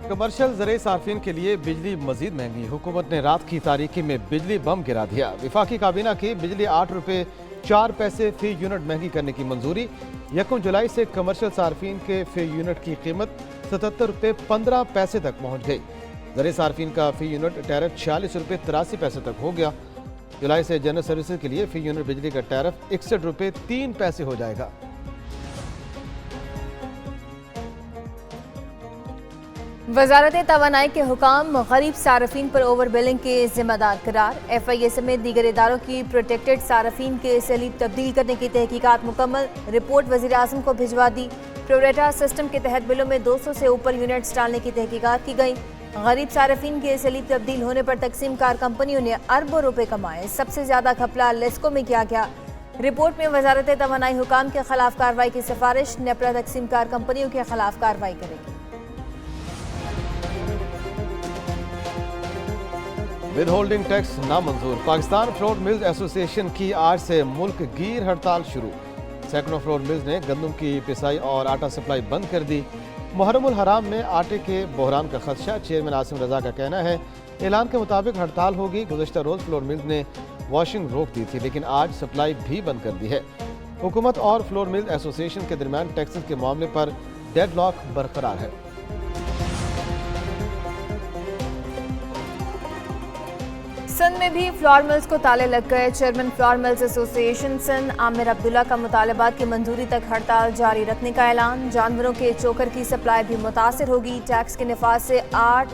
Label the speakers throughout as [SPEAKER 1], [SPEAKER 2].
[SPEAKER 1] Commercial ज़रिए सार्फिन के लिए बिजली मजीद महंगी। हुकूमत ने रात की तारीकी में बिजली बम गिरा दिया। विफाकी काबीना की बिजली 8 रुपये 4 पैसे फी यूनिट महंगी करने की मंजूरी। 1 जुलाई से कमर्शियल सार्फिन के फी यूनिट की कीमत 77 रुपये 15 पैसे तक पहुँच गई। ज़रिए सार्फिन का फी यूनिट टैरिफ 46 रुपये 83 पैसे तक हो गया। जुलाई से जनरल सर्विसेज के लिए फी यूनिट बिजली का टैरिफ 61 रुपये 3 पैसे हो जाएगा।
[SPEAKER 2] वजारत तवानाई के हुकाम गरीब सारफीन पर ओवर बिलिंग के जिम्मेदार करार। FIA समेत दीगर इदारों की प्रोटेक्टेड सारफीन के सलीब तब्दील करने की तहकीकात मुकम्मल। रिपोर्ट वज़ीर आज़म को भिजवा दी। प्रोरेटा सिस्टम के तहत बिलों में 200 से ऊपर यूनिट्स डालने की तहकीकात की गई। गरीब सारफीन के सलीब तब्दील होने पर तकसीम कार कंपनियों ने अरबों रुपए कमाए। सबसे ज्यादा घपला लेस्को में किया गया। रिपोर्ट में वजारत तवानाई हुकाम के खिलाफ कार्रवाई की सिफारिश। नेपरा तकसीम कार कंपनियों के खिलाफ कार्रवाई करेगी।
[SPEAKER 1] विद होल्डिंग टैक्स नामंजूर। पाकिस्तान फ्लोर मिल्स एसोसिएशन की आज से मुल्क गीर हड़ताल शुरू। सैकड़ों फ्लोर मिल्स ने गंदम की पिसाई और आटा सप्लाई बंद कर दी। मुहर्रमुल हराम में आटे के बहरान का खदशा। चेयरमैन आसिम रजा का कहना है ऐलान के मुताबिक हड़ताल होगी। गुज़श्ता रोज फ्लोर मिल्स ने वॉशिंग रोक दी थी, लेकिन आज सप्लाई भी बंद कर दी है। हुकूमत और फ्लोर मिल्स एसोसिएशन के दरमियान टैक्सेस के मामले पर डेडलॉक बरकरार है।
[SPEAKER 2] सिंध में भी फ्लोर मिल्स को ताले लग गए। Chairman flour mills association Sindh Aamir Abdullah का मुतालबात की मंजूरी तक हड़ताल जारी रखने का ऐलान। जानवरों के चोकर की सप्लाई भी मुतासिर होगी। टैक्स के निफाज से 8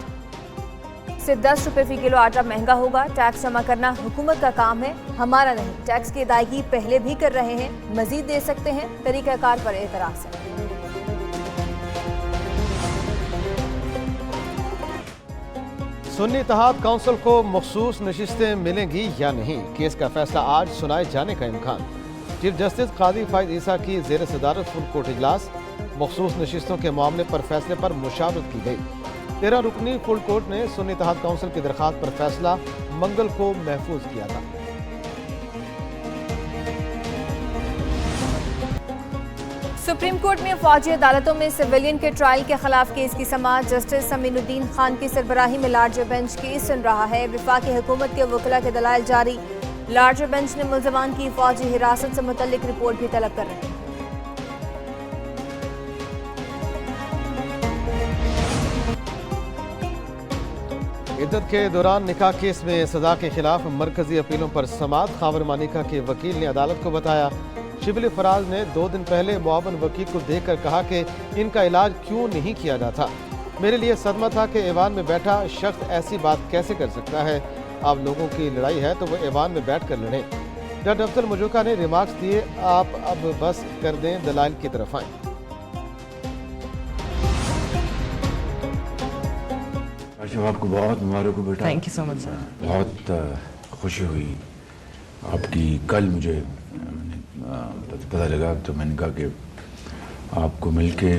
[SPEAKER 2] से 10 रुपए फी किलो आटा महंगा होगा। टैक्स जमा करना हुकूमत का काम है, हमारा नहीं। टैक्स की अदायगी पहले भी कर रहे हैं, मजीद दे सकते हैं। तरीकाकार पर एतराज है।
[SPEAKER 1] सुन्नी इत्तेहाद काउंसिल को मखसूस नशिस्तें मिलेंगी या नहीं, केस का फैसला आज सुनाए जाने का इम्कान। चीफ जस्टिस काजी फायद ईसा की ज़ेर सदारत फुल कोर्ट इजलास। मखसूस नशिस्तों के मामले पर फैसले पर मुशावरत की गई। 13 रुकनी फुल कोर्ट ने सुन्नी इत्तेहाद काउंसिल की दरख्वास्त पर फैसला मंगल को महफूज किया था।
[SPEAKER 2] सुप्रीम कोर्ट में फौजी अदालतों में सिविलियन के ट्रायल के खिलाफ केस की समाअत। जस्टिस समीनुद्दीन खान की सरबराही में लार्जर बेंच केस सुन रहा है। वफाकी हुकूमत के वकला के दलाइल जारी। लार्जर बेंच ने मुल्ज़मान की फौजी हिरासत से मुतल्लिक रिपोर्ट भी तलब कर रही है।
[SPEAKER 1] इद्दत के दौरान निकाह केस में सजा के खिलाफ मरकजी अपीलों पर समाअत। खावर मानिका के वकील ने अदालत को बताया शिबली फराज ने 2 दिन पहले मुआवन वकील को देखकर कहा कि इनका इलाज क्यों नहीं किया जाता। मेरे लिए सदमा था कि ऐवान में बैठा शख्स ऐसी बात कैसे कर सकता है। आप लोगों की लड़ाई है तो वो ऐवान में बैठ कर लड़ें। जज अफजल मजूका ने रिमार्क्स दिए आप अब बस कर दें, दलाइल की तरफ आएं।
[SPEAKER 3] आपको बहुत मुबारक हो बेटा।
[SPEAKER 4] Thank you so much sir.
[SPEAKER 3] बहुत खुशी हुई आपकी। कल मुझे पता लगा तो मैंने कहा कि आपको मिलके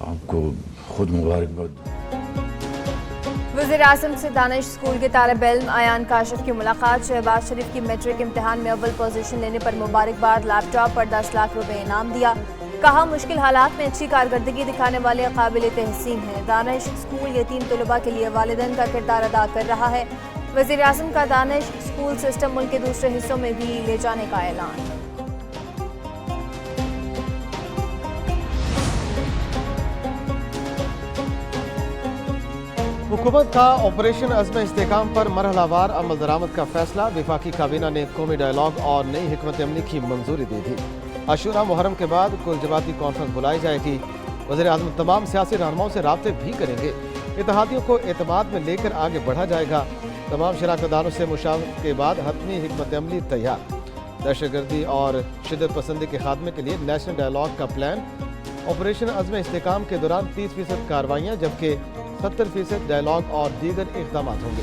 [SPEAKER 3] आपको खुद मुबारकबाद।
[SPEAKER 2] वज़ीर आज़म से दानिश स्कूल के तालिब इल्म अयान काशिफ की मुलाकात। शहबाज शरीफ की मैट्रिक इम्तिहान में अव्वल पोजीशन लेने पर मुबारकबाद। लैपटॉप पर 10 लाख रुपए इनाम दिया। कहा मुश्किल हालात में अच्छी कारकर्दगी दिखाने वाले काबिल तहसीन हैं। दानिश स्कूल यतीम तलबा के लिए वालिदैन का किरदार अदा कर रहा है। वज़ीर आज़म का दानिश स्कूल सिस्टम मुल्क के दूसरे हिस्सों में भी ले जाने का ऐलान।
[SPEAKER 1] हुकूमत का ऑपरेशन अज़्म इस्तेहकाम पर मरहलावार अमल दरामद का फैसला। वफाकी काबीना ने कौमी डायलॉग और नई हिकमत अमली की मंजूरी दी थी। आशूरा मुहर्रम के बाद कुल जमाती कॉन्फ्रेंस बुलाई जाएगी। वज़ीर आज़म तमाम सियासी रहनुमाओं से राब्ते भी करेंगे। इत्तेहादियों को एतमाद में लेकर आगे बढ़ा जाएगा। तमाम शराकतदारों से मुशावरत के बाद हतमी हिकमत अमली तैयार। दहशतगर्दी और शिद्दत पसंदी के खात्मे के लिए नेशनल डायलॉग का प्लान। ऑपरेशन अज़्म इस्तेहकाम के दौरान 30% कार्रवाइयाँ, जबकि 70% डायलॉग और दीगर इक़दाम होंगे।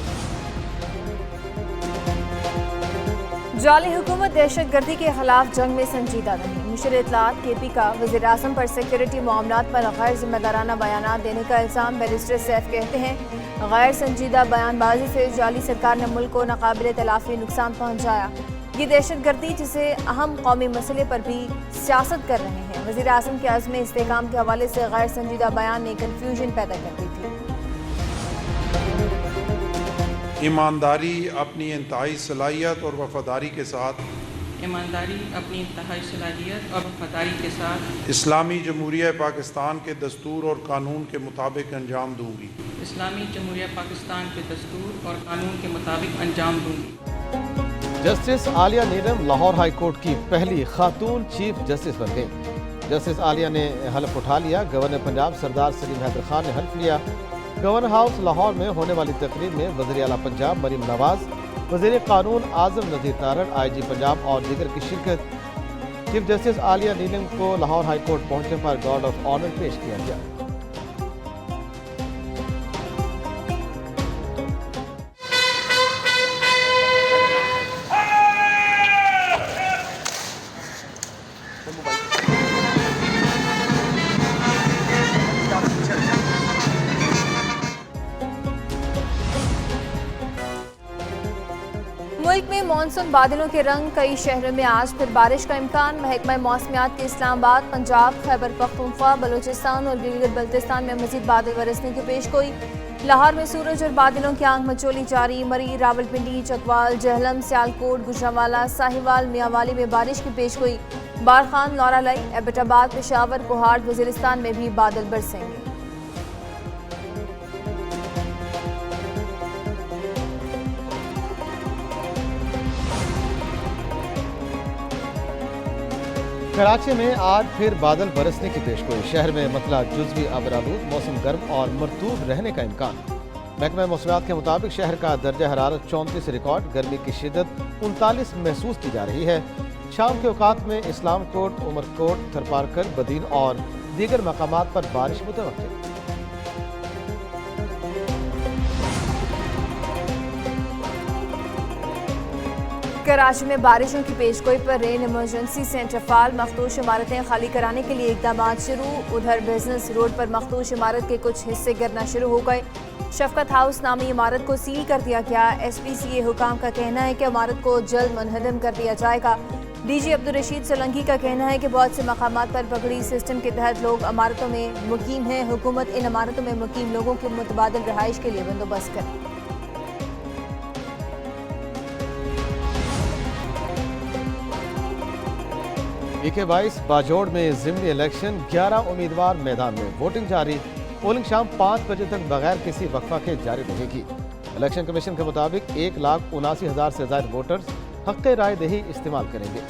[SPEAKER 2] जाली हुकूमत दहशतगर्दी के खिलाफ जंग में संजीदा नहीं। मिशर इत्तलात KP का वज़ीर आज़म पर सिक्योरिटी मामलात पर गैर जिम्मेदाराना बयानात देने का इल्ज़ाम। बैरिस्टर सैफ कहते हैं गैर संजीदा बयानबाजी से जाली सरकार ने मुल्क को नाकाबिल तलाफ़ी नुकसान पहुँचाया। ये दहशतगर्दी जिसे अहम कौमी मसले पर भी सियासत कर रहे हैं। वज़ीर आज़म के अज़्म इस्तेहकाम के हवाले से गैर संजीदा बयान ने कन्फ्यूजन पैदा कर दी थी।
[SPEAKER 4] ईमानदारी अपनी इंतहाई सलाहियत और वफादारी के साथ
[SPEAKER 5] ईमानदारी अपनी इंतहाई सलाहियत और वफादारी के साथ
[SPEAKER 4] इस्लामी जमहूरिया पाकिस्तान के दस्तूर और कानून के मुताबिक अंजाम दूंगी।
[SPEAKER 5] इस्लामी जमहूरिया पाकिस्तान के दस्तूर और कानून के मुताबिक अंजाम दूंगी।
[SPEAKER 1] जस्टिस आलिया नीलम लाहौर हाई कोर्ट की पहली खातून चीफ जस्टिस बन गई। जस्टिस आलिया ने हल्फ उठा लिया। गवर्नर पंजाब सरदार सलीम हैदर खान ने हल्फ लिया। गवर्नर हाउस लाहौर में होने वाली तकरीब में वज़ीर आला पंजाब मरीम नवाज, वज़ीर कानून आज़म नज़ीर तारड़, IG पंजाब और दीगर की शिरकत। चीफ जस्टिस आलिया नीलम को लाहौर हाई कोर्ट पहुंचने पर गार्ड ऑफ ऑनर पेश किया गया।
[SPEAKER 2] मुल्क में मानसून बादलों के रंग, कई शहरों में आज फिर बारिश का इम्कान। महकमा मौसमियात के इस्लामाबाद, पंजाब, खैबर पख्तूनख्वा, बलूचिस्तान और गिलगित बल्तिस्तान में मजीद बादल बरसने की पेशगोई। लाहौर में सूरज और बादलों की आंख मचोली जारी। मरी, रावलपिंडी, चकवाल, जहलम, सियालकोट, गुजरांवाला, साहिवाल, मियांवाली में बारिश की पेशगोई। बारखान, लौरालाई, एबटाबाद, पेशावर, कोहाड़, वजीरिस्तान में भी बादल बरसेंगे।
[SPEAKER 1] कराची में आज फिर बादल बरसने की पेशगोई। शहर में मतला जुज़वी अबरालूद, मौसम गर्म और मरतूब रहने का इम्कान। महकमा मौसमियात के मुताबिक शहर का दर्जा हरारत 34 रिकॉर्ड। गर्मी की शिद्दत 39 महसूस की जा रही है। शाम के औकात में इस्लामकोट, उमरकोट, थरपारकर, बदीन और दीगर मकामात पर बारिश मुतवक्किल।
[SPEAKER 2] कराची में बारिशों की पेशगोई पर रेन इमरजेंसी सेंटर फाल। मखदूश इमारतें खाली कराने के लिए इकदाम शुरू। उधर बिजनेस रोड पर मखदूश इमारत के कुछ हिस्से गिरना शुरू हो गए। शफकत हाउस नामी इमारत को सील कर दिया गया। SPCA हुकाम का कहना है कि इमारत को जल्द मुनहदम कर दिया जाएगा। DG अब्दुल रशीद सोलंकी का कहना है कि बहुत से मकामात पर पगड़ी सिस्टम के तहत लोग इमारतों में मुकीम हैं। हुकूमत इन इमारतों में मुकीम लोगों के मुतबादिल रहाइश के लिए बंदोबस्त करे।
[SPEAKER 1] AK-22 बाजोड़ में ज़िमनी इलेक्शन, 11 उम्मीदवार मैदान में। वोटिंग जारी। पोलिंग शाम 5 बजे तक बगैर किसी वक्फा के जारी रहेगी। इलेक्शन कमीशन के मुताबिक 1,79,000 से ज़ायद वोटर्स हक़ राय दही इस्तेमाल करेंगे।